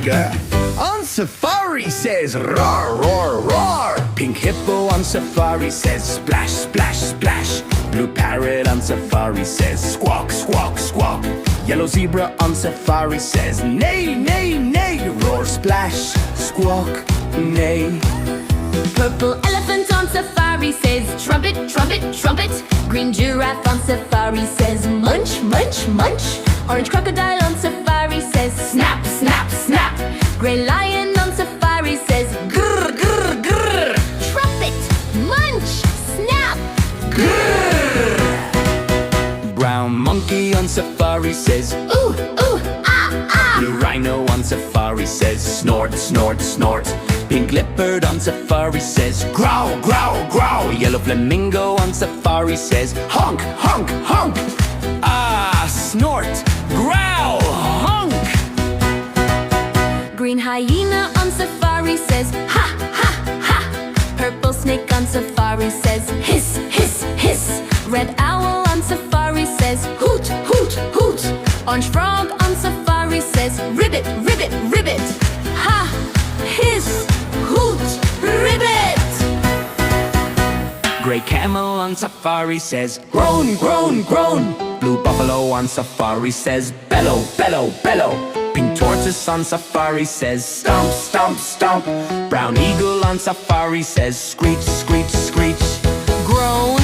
tiger on safari says roar, roar, roar. Pink hippo on safari says splash, splash, splash. Blue parrot on safari says squawk, squawk, squawk. Yellow zebra on safari says neigh, neigh, neigh. Roar, splash, squawk, neigh. Purple elephant on safari says trumpet, trumpet, trumpet. Green giraffe on safari says munch, munch, munch. Orange crocodile on safari says snap, snap, snap. Gray lion on safari says grr, grr, grr. Trumpet, munch, snap, grr. Brown monkey on safari says Ooh, ooh, ah, ah. blue rhino on safari says snort, snort, snort. Pink leopard on safari says growl, growl, growl. Yellow flamingo on safari says honk, honk, honk. Ah, snort, growl, honk. Green hyena on safari says ha, ha, ha. Purple snake on safari says hiss, hiss, hiss. Red owl on safari says hoot, hoot, hoot. Orange frog on safari says ribbit, ribbit, ribbit. Ha, hiss, hoot, ribbit. Gray camel on safari says groan, groan, groan. Blue buffalo on safari says bellow, bellow, bellow. Pink tortoise on safari says stomp, stomp, stomp. Brown eagle on safari says screech, screech, screech. Groan,